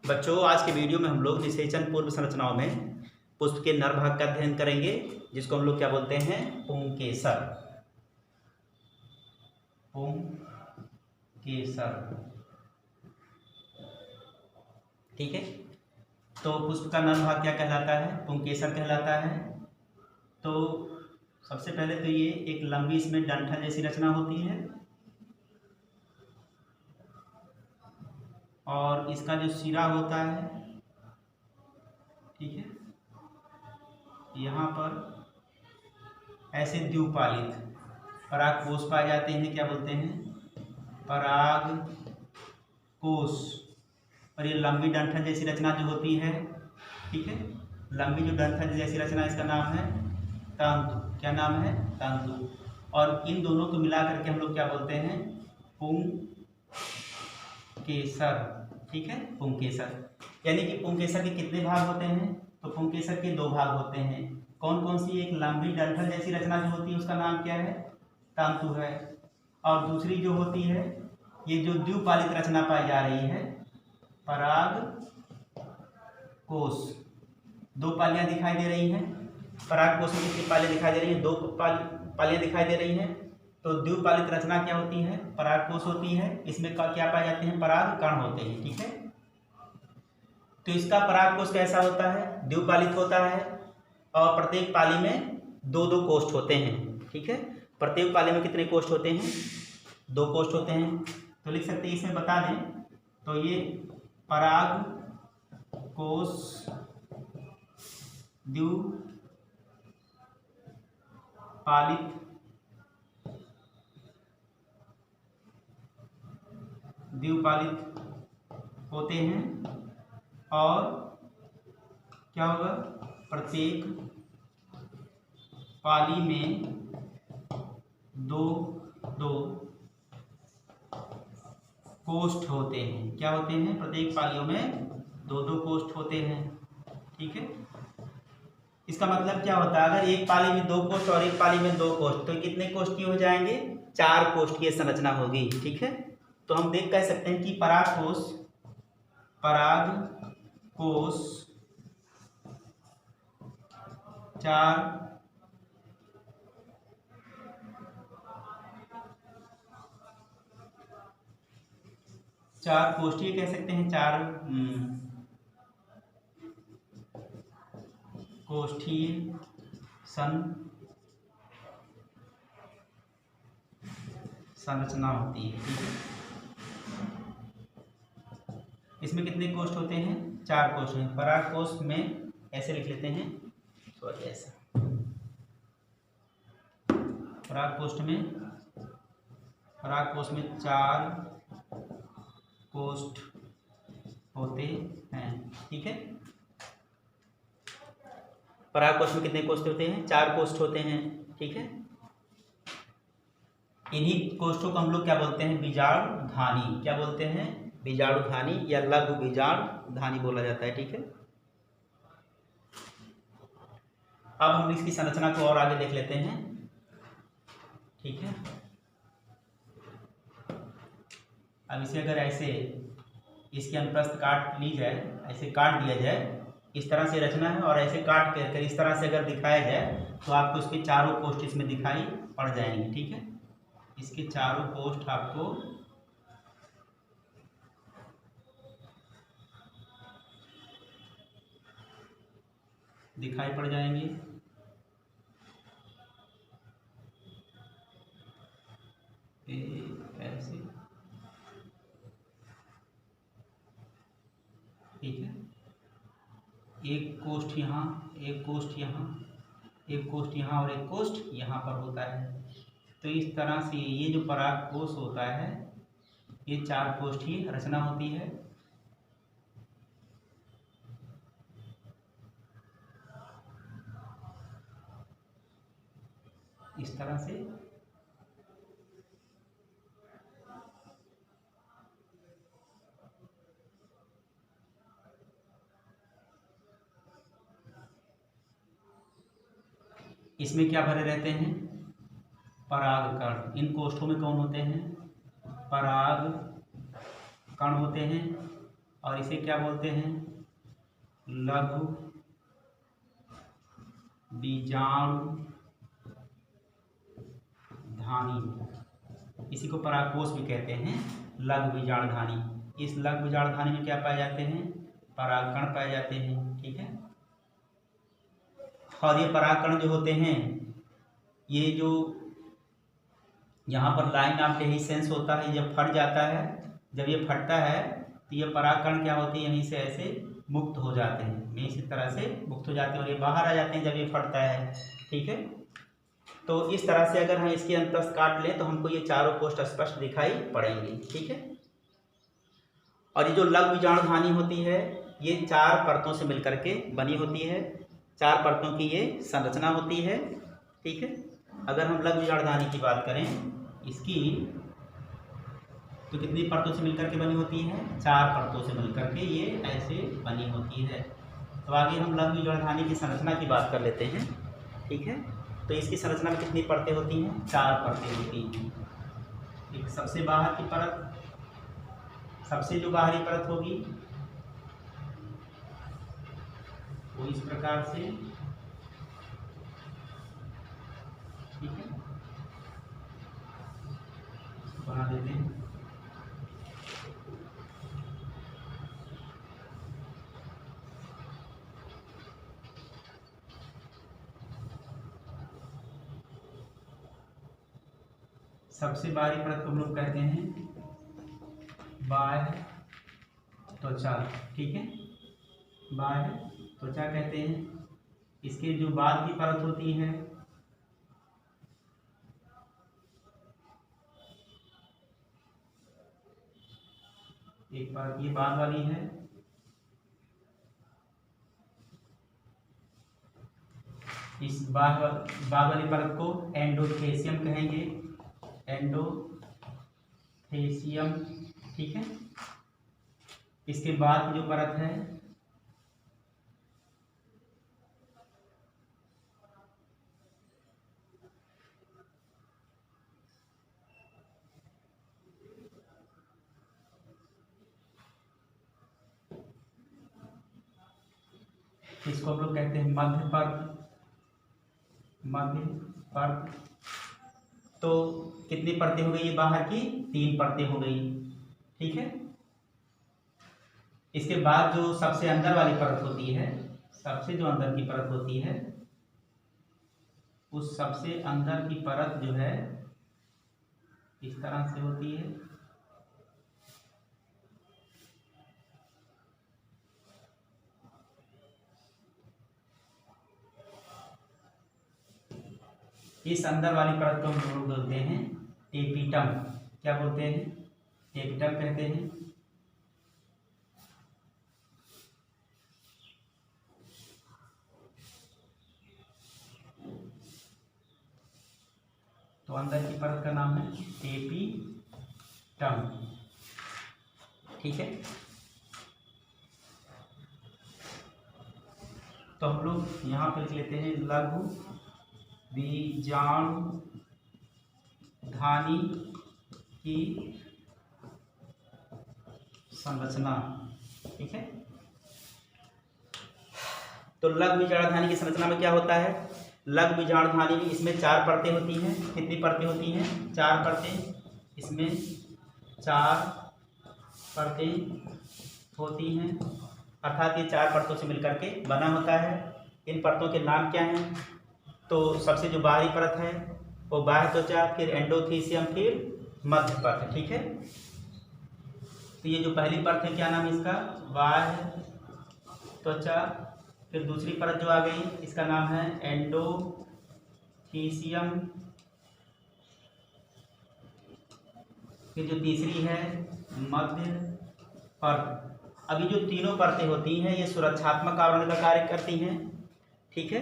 बच्चों, आज के वीडियो में हम लोग निषेचन पूर्व संरचनाओं में पुष्प के नर भाग का अध्ययन करेंगे, जिसको हम लोग क्या बोलते हैं, पुंकेसर। पुंकेसर, ठीक है। तो पुष्प का नर भाग क्या कहलाता है, पुंकेसर कहलाता है। तो सबसे पहले तो ये एक लंबी इसमें डंठल जैसी रचना होती है, और इसका जो सिरा होता है, ठीक है, यहाँ पर ऐसे द्विपालित परागकोश पाए जाते हैं। क्या बोलते हैं, परागकोश। और ये लंबी डंठल जैसी रचना जो होती है, ठीक है, लंबी जो डंठल जैसी रचना, इसका नाम है तंतु। क्या नाम है, तंतु। और इन दोनों को मिला करके हम लोग क्या बोलते हैं, पुंकेसर, ठीक है, पुंकेसर। यानी कि पुंकेसर के कितने भाग होते हैं, तो पुंकेसर के दो भाग होते हैं। कौन कौन सी, एक लंबी डंठल जैसी रचना जो होती है उसका नाम क्या है, तंतु है। और दूसरी जो होती है, ये जो द्विपालित रचना पाई जा रही है, परागकोश। दो पालियां दिखाई दे रही हैं। परागकोश में कितनी पालियां दिखाई दे रही हैं, दो पालियां दिखाई दे रही हैं। तो द्विपालित रचना क्या होती है, परागकोश होती है। इसमें क्या पाए जाते हैं, परागकण होते हैं, ठीक है। तो इसका परागकोश कैसा होता है, द्विपालित होता है, और प्रत्येक पाली में दो दो कोष्ठ होते हैं, ठीक है। प्रत्येक पाली में कितने कोष्ठ होते हैं, दो कोष्ठ होते हैं। तो लिख सकते हैं, इसमें बता दें तो ये परागकोश द्विपालित होते हैं। और क्या होगा, प्रत्येक पाली में दो दो कोष्ठ होते हैं। क्या होते हैं, प्रत्येक पालियों में दो दो कोष्ठ होते हैं, ठीक है। इसका मतलब क्या होता है, अगर एक पाली में दो कोष्ठ और एक पाली में दो कोष्ठ, तो कितने कोष्ठ की हो जाएंगे, चार कोष्ठ की संरचना होगी, ठीक है। तो हम कह सकते हैं कि परागकोश चार कोष्ठीय कह सकते हैं, चार कोष्ठीय संरचना होती है, ठीक है। इसमें कितने कोष्ठ होते हैं, चार कोष्ठ हैं। परागकोश में ऐसे लिख लेते हैं, सॉरी ऐसा, परागकोश में चार कोष्ठ होते हैं, ठीक है। परागकोश में कितने कोष्ठ होते हैं, चार कोष्ठ होते हैं, ठीक है। इन्हीं कोष्ठों को हम लोग क्या बोलते हैं, बीजाणुधानी। क्या बोलते हैं, बीजाणुधानी या लघु बीजाणुधानी बोला जाता है, ठीक है। अब हम इसकी संरचना को और आगे देख लेते हैं, ठीक है। अब इसे अगर ऐसे इसकी अनुप्रस्थ काट ली जाए, ऐसे काट दिया जाए, इस तरह से रचना है, और ऐसे काट कर इस तरह से अगर दिखाया जाए, तो आपको इसके चारों कोष्ठ इसमें दिखाई पड़ जाएंगे, ठीक है। इसके चारों कोष्ठ आपको दिखाई पड़ जाएंगे। ऐसे, ठीक है। एक कोष्ठ यहाँ, एक कोष्ठ यहाँ, एक कोष्ठ यहाँ, और एक कोष्ठ यहाँ पर होता है। तो इस तरह से ये जो परागकोश होता है, ये चार कोष्ठीय रचना होती है। इस तरह से इसमें क्या भरे रहते हैं, परागकण। इन कोष्ठों में कौन होते हैं, परागकण होते हैं। और इसे क्या बोलते हैं, लघु बीजाणु धानी। इसी को परागकोश भी कहते हैं, लघु बीजाणु धानी। इस लघु बीजाणु धानी में क्या पाए जाते हैं, परागकण पाए जाते हैं। ठीक है, और ये परागकण जो होते हैं, ये जो यहाँ पर लाइन ऑफ डेहिसेंस होता है, जब फट जाता है, जब ये फटता है तो ये परागकण क्या होते हैं, यहीं से ऐसे मुक्त हो जाते हैं, यहीं इसी तरह से मुक्त हो जाते हैं और ये बाहर आ जाते हैं जब ये फटता है। ठीक है, तो इस तरह से अगर हम इसके अंतस्थ काट लें तो हमको ये चारों कोष्ठ स्पष्ट दिखाई पड़ेंगे। ठीक है, और ये जो लघु बीजाणु धानी होती है, ये 4 परतों से मिलकर के बनी होती है, 4 परतों की ये संरचना होती है। ठीक है, अगर हम लघु बीजाणु धानी की बात करें इसकी, तो कितनी परतों से मिलकर के बनी होती है, 4 परतों से मिलकर के ये ऐसे बनी होती है। तो आगे हम लघु बीजाणु धानी की संरचना की बात कर लेते हैं। ठीक है, तो इसकी संरचना में कितनी परतें होती हैं, 4 परतें होती हैं। एक सबसे बाहर की परत, सबसे जो बाहरी परत होगी वो इस प्रकार से, ठीक है, बना देते हैं। सबसे बाहरी परत को हम लोग कहते हैं बाह्य त्वचा। ठीक है, बाह्य त्वचा कहते हैं। इसके जो बाद की परत होती है, एक परत ये बाद वाली है, इस बाद वाली परत को एंडोथेसियम कहेंगे, एंडोथेसियम। ठीक है, इसके बाद की जो परत है इसको हम लोग कहते हैं मध्य परत, मध्य परत। तो कितनी परतें हो गई ये बाहर की, 3 परतें हो गई। ठीक है, इसके बाद जो सबसे अंदर वाली परत होती है, सबसे जो अंदर की परत होती है, उस सबसे अंदर की परत जो है इस तरह से होती है। इस अंदर वाली परत को हम लोग बोलते हैं टेपिटम। क्या बोलते हैं, टेपिटम कहते हैं। तो अंदर की परत का नाम है टेपिटम। ठीक है, तो हम लोग यहाँ पर लिख लेते हैं लघु बीजाणु धानी की संरचना। ठीक है, तो लघु बीजाणु धानी की संरचना में क्या होता है, लघु बीजाणु धानी में इसमें 4 परतें होती हैं। कितनी परतें होती हैं, 4 परतें। इसमें 4 परतें होती हैं, अर्थात ये 4 परतों से मिलकर के बना होता है। इन परतों के नाम क्या हैं, तो सबसे जो बाहरी परत है वो बाह्य त्वचा, फिर एंडोथीसियम, फिर मध्य परत। ठीक है, तो ये जो पहली परत है क्या नाम है इसका, बाह्य त्वचा। फिर दूसरी परत जो आ गई इसका नाम है एंडोथीसियम। फिर जो तीसरी है मध्य परत। अभी जो तीनों परतें होती हैं ये सुरक्षात्मक आवरण का कार्य करती हैं। ठीक है,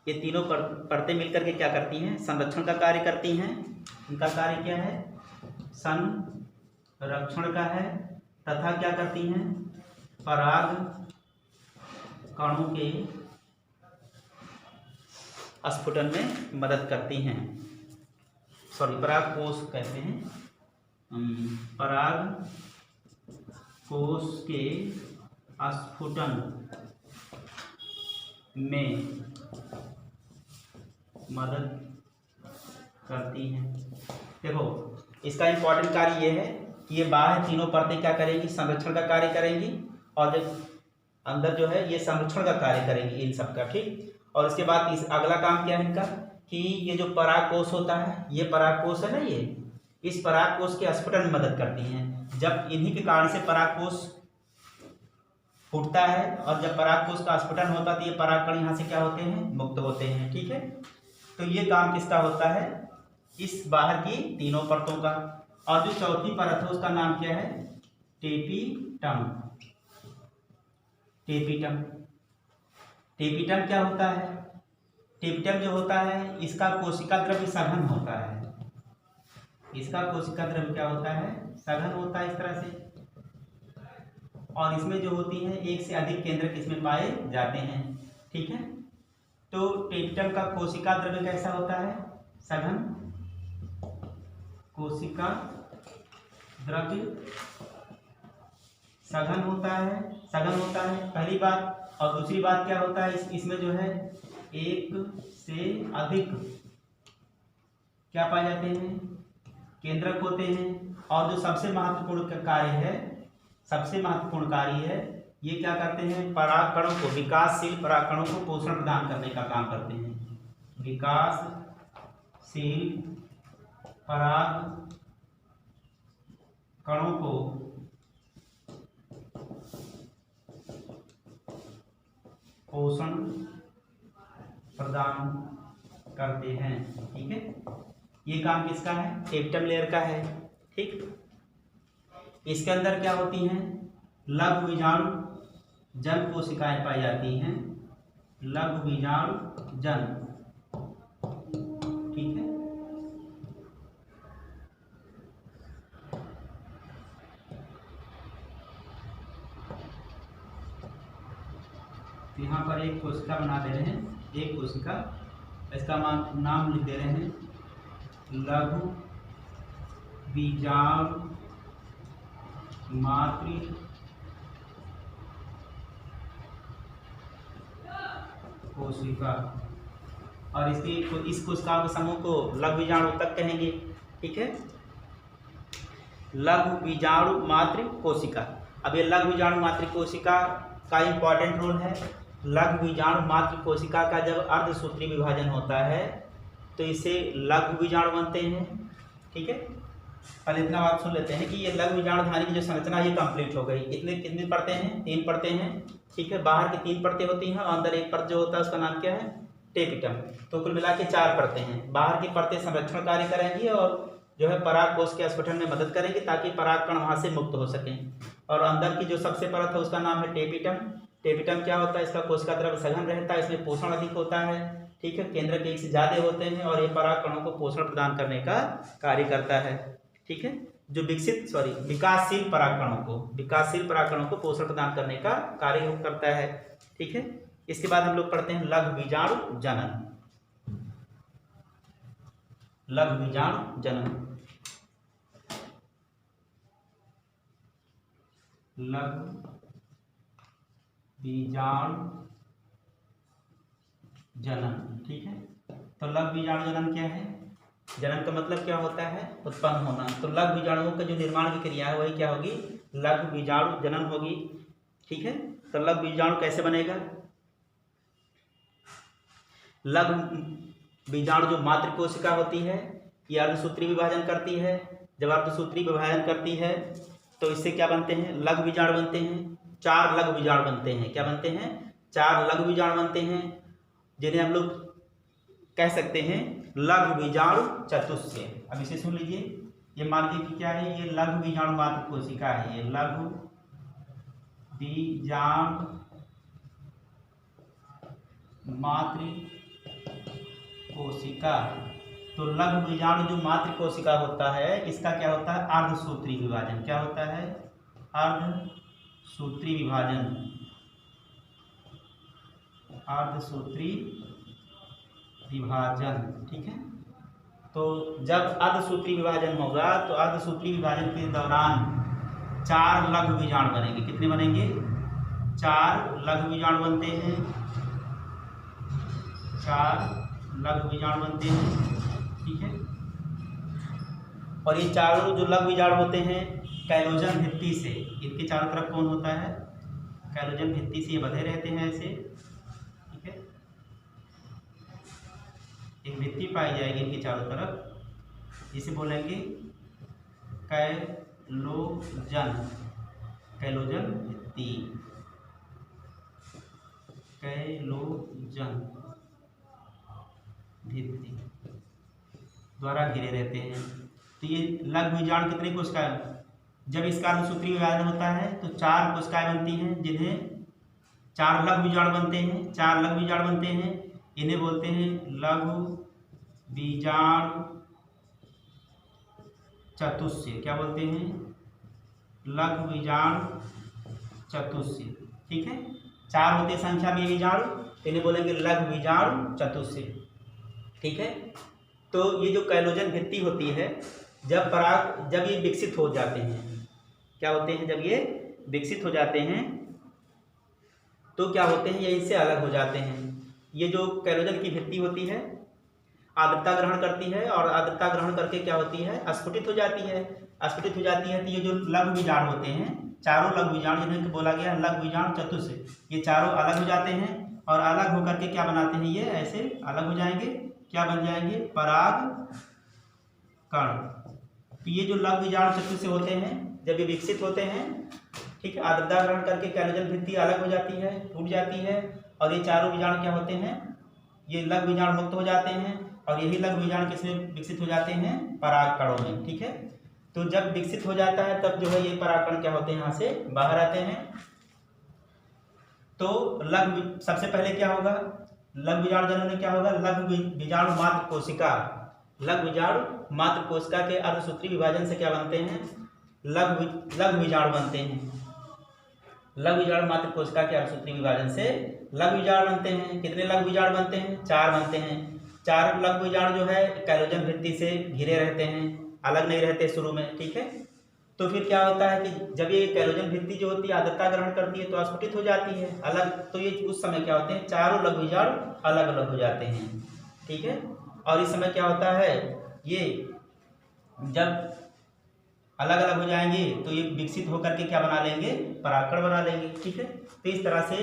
ये तीनों परतें मिलकर के क्या करती हैं, संरक्षण का कार्य करती हैं। इनका कार्य क्या है, संरक्षण का है, तथा क्या करती हैं, पराग कणों के स्फुटन में मदद करती हैं। सॉरी, पराग कोश कहते हैं, पराग कोश के स्फुटन में मदद करती हैं। देखो, इसका इम्पोर्टेंट कार्य ये है कि ये बाहर तीनों परतें क्या करेंगी, संरक्षण का कार्य करेंगी, और जब अंदर जो है ये संरक्षण का कार्य करेंगी इन सब का, ठीक। और इसके बाद इस अगला काम क्या है इनका कि ये जो परागकोश होता है, ये परागकोश है ना, ये इस परागकोश के स्फुटन में मदद करती हैं। जब इन्हीं के कारण से परागकोश फूटता है, और जब परागकोश का स्फुटन होता है तो ये परागकण यहाँ से क्या होते हैं, मुक्त होते हैं, ठीक है। तो ये काम किसका होता है, इस बाहर की तीनों परतों का। और जो चौथी परत है उसका नाम क्या है, टेपिटम। टेपिटम, टेपिटम क्या होता है, टेपिटम जो होता है इसका कोशिका द्रव्य सघन होता है। इसका कोशिका द्रव्य क्या होता है, सघन होता है इस तरह से। और इसमें जो होती है एक से अधिक केंद्रक इसमें पाए जाते हैं, ठीक है। तो टेपिटम का कोशिका द्रव्य कैसा होता है, सघन। कोशिका द्रव्य सघन होता है, सघन होता है, पहली बात। और दूसरी बात क्या होता है, इसमें जो है एक से अधिक क्या पाए जाते हैं, केंद्रक होते हैं। और जो सबसे महत्वपूर्ण कार्य है, सबसे महत्वपूर्ण कार्य है, ये क्या करते हैं, परागकणों को, विकासशील परागकणों को पोषण प्रदान करने का काम करते हैं। विकासशील परागकणों को पोषण प्रदान करते हैं, ठीक है। ये काम किसका है, टेपिटम लेयर का है, ठीक। इसके अंदर क्या होती हैं, लघु बीजाणु जन कोशिकाएं पाई जाती हैं, लघु बीजाणु जन, ठीक है। यहाँ पर एक कोशिका बना दे रहे हैं, एक कोशिका, इसका नाम लिख दे रहे हैं लघु बीजाणु मातृ कोशिका। और इस कोशिका के समूह को लघु बीजाणु तक कहेंगे, ठीक है। लघु बीजाणु मातृ कोशिका। अब ये लघु बीजाणु मातृ कोशिका का इंपॉर्टेंट रोल है। लघु बीजाणु मातृ कोशिका का जब अर्धसूत्री विभाजन होता है तो इसे लघु बीजाणु बनते हैं, ठीक है। पहले इतना बात सुन लेते हैं कि ये लघु बीजाणुधानी की जो संरचना ये कंप्लीट हो गई। इतने कितनी परतें हैं, 3 परतें हैं, ठीक है। बाहर की 3 परतें होती हैं और अंदर एक परत जो होता है उसका नाम क्या है, टेपिटम। तो कुल मिला के 4 परतें हैं। बाहर की परतें संरक्षण कार्य करेंगी और जो है परागकोश के स्फुटन में मदद करेंगी ताकि परागकण वहाँ से मुक्त हो सकें। और अंदर की जो सबसे परत है उसका नाम है टेपिटम। टेपिटम क्या होता है, इसका कोशिका द्रव्य सघन रहता है, इसमें पोषण अधिक होता है, ठीक है। केंद्रक एक से ज़्यादा होते हैं और ये परागकणों को पोषण प्रदान करने का कार्य करता है, ठीक है। जो विकासशील परागकणों को पोषण प्रदान करने का कार्य करता है, ठीक है। इसके बाद हम लोग पढ़ते हैं लघु बीजाणु जनन। लघु बीजाणु जनन, लघु बीजाणु जनन, ठीक है। तो लघु बीजाणु जनन क्या है, जनन का मतलब क्या होता है, उत्पन्न होना। तो लघु बीजाणुओं का जो निर्माण की क्रिया है वही क्या होगी, लघु बीजाणु जनन होगी, ठीक है। तो लघु बीजाणु कैसे बनेगा, लघु बीजाणु जो मातृ कोशिका होती है ये अर्धसूत्री विभाजन करती है। जब अर्धसूत्री विभाजन करती है तो इससे क्या बनते हैं, लघु बीजाणु बनते हैं। 4 लघु बीजाणु बनते हैं, क्या बनते हैं, 4 लघु बीजाणु बनते हैं, जिन्हें हम लोग कह सकते हैं लघु बीजाणु चतुष्य। अब इसे सुन लीजिए, ये मान लीजिए कि क्या है, ये लघु बीजाणु मातृ कोशिका है, ये लघु बीजाणु मातृ कोशिका। तो लघु बीजाणु जो मातृ कोशिका होता है इसका क्या होता है, अर्धसूत्री विभाजन। क्या होता है, अर्धसूत्री विभाजन, अर्धसूत्री विभाजन, ठीक है। तो जब अर्धसूत्री विभाजन होगा तो अर्धसूत्री विभाजन के दौरान 4 लघु बीजाणु बनेंगे। कितने बनेंगे? 4 लघु बीजाणु बनते हैं, 4 लघु बीजाणु बनते हैं। ठीक है, और ये चारों जो लघु बीजाणु होते हैं कैलोजन भित्ति से, इनके चारों तरफ कौन होता है? कैलोजन भित्ति से ये बंधे रहते हैं ऐसे। ठीक है, एक भित्ति पाई जाएगी इनके चारों तरफ, जिसे बोलेंगे कैलोजन, कैलोजन भित्ति, कैलोजन भित्ति द्वारा घिरे रहते हैं। तो ये लघु बीजाणु कितने कोशिकाएं, जब इसका अनुसूत्री विभाजन होता है तो 4 कोशिकाएं बनती हैं, जिन्हें 4 लघु बीजाणु बनते हैं, 4 लघु बीजाणु बनते हैं। इन्हें बोलते हैं लघु बीजाणु चतुष्य। क्या बोलते हैं? लघु बीजाणु चतुष्य। ठीक है, 4 होते संख्या में बीजाणु, इन्हें बोलेंगे लघु बीजाणु चतुष्य। ठीक है, तो ये जो कैलोजन भित्ति होती है, जब ये विकसित हो जाते हैं, क्या होते हैं? जब ये विकसित हो जाते हैं तो क्या होते हैं? ये इनसे अलग हो जाते हैं। ये जो कैलोजन की भित्ति होती है आर्द्रता ग्रहण करती है, और आर्द्रता ग्रहण करके क्या होती है? स्फुटित हो जाती है। स्फुटित हो जाती है तो ये जो लघु बीजाणु होते हैं, चारों लघु बीजाणु, जिन्हें बोला गया है लघु बीजाणु चतुष्य, ये चारों अलग हो जाते हैं, और अलग होकर के क्या बनाते हैं? ये ऐसे अलग हो जाएंगे, क्या बन जाएंगे? पराग कण। तो ये जो लघु बीजाणु चतुष्य होते हैं, जब ये विकसित होते हैं, ठीक है, आर्द्रता ग्रहण करके कैलोजन भित्ति अलग हो जाती है, टूट जाती है, और ये चारों बीजाणु क्या होते हैं? ये लघु बीजाणु मुक्त हो जाते हैं, और यही लघु बीजाणु किसमें विकसित हो जाते हैं? पराग कणों में। ठीक है, तो जब विकसित हो जाता है तब जो है ये पराग कण क्या होते हैं? यहाँ से बाहर आते हैं। तो सबसे पहले क्या होगा? लघु बीजाणु जनन में क्या होगा? लघु बीजाणु मात्र कोशिका, लघु बीजाणु मात्र कोशिका के अर्धसूत्री विभाजन से क्या बनते हैं? लघु बीजाणु बनते हैं। लघु बीजाणु मात्र कोशिका के अर्धसूत्री विभाजन से लघु बीजाणु बनते हैं। कितने लघु बीजाणु बनते हैं? 4 बनते हैं। 4 लघु बीजाणु जो है कैलोजन भित्ति से घिरे रहते हैं, अलग नहीं रहते शुरू में। ठीक है, तो फिर क्या होता है कि जब ये कैलोजन भित्ति जो होती है आर्द्रता ग्रहण करती है तो स्फुटित हो जाती है अलग, तो ये उस समय क्या होते हैं? चारों लघु बीजाणु अलग अलग हो जाते हैं। ठीक है, और इस समय क्या होता है? ये जब अलग अलग हो जाएंगे तो ये विकसित होकर के क्या बना लेंगे? परागकण बना लेंगे। ठीक है, तो इस तरह से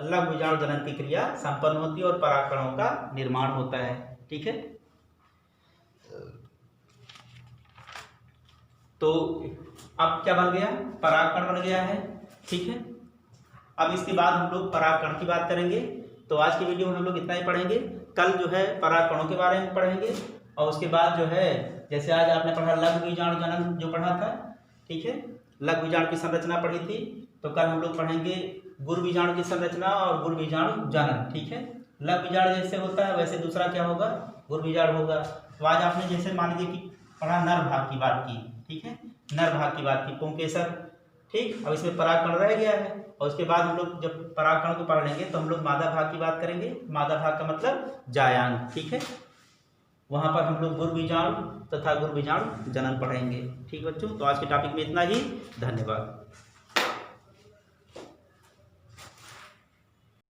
लघु बीजाणु जनन की क्रिया संपन्न होती है और परागकणों का निर्माण होता है। ठीक है, तो अब क्या बन गया? परागकण बन गया है। ठीक है, अब इसके बाद हम लोग परागकण की बात करेंगे। तो आज की वीडियो में हम लोग इतना ही पढ़ेंगे। कल जो है परागकणों के बारे में पढ़ेंगे, और उसके बाद जो है जैसे आज आपने पढ़ा लघु बीजाणु जनन जो पढ़ा था, ठीक है, लघु बीजाणु की संरचना पढ़ी थी, तो कल हम लोग पढ़ेंगे गुरु बीजाणु की संरचना और गुरु बीजाणु जनन। ठीक है, लघु बीजाणु जैसे होता है वैसे दूसरा क्या होगा? गुरु बीजाणु होगा। तो आज आपने जैसे मान लीजिए कि पढ़ा नर भाग की बात की, ठीक है, नर भाग की बात की, पुंकेसर। ठीक, अब इसमें परागकण रह गया है, और उसके बाद हम लोग जब परागकण को पढ़ लेंगे तो हम लोग मादा भाग की बात करेंगे। मादा भाग का मतलब जायांग। ठीक है, वहाँ पर हम लोग गुरु बीजाणु तथा गुरु बीजाणु जनन पढ़ेंगे। ठीक बच्चों, तो आज के टॉपिक में इतना ही। धन्यवाद।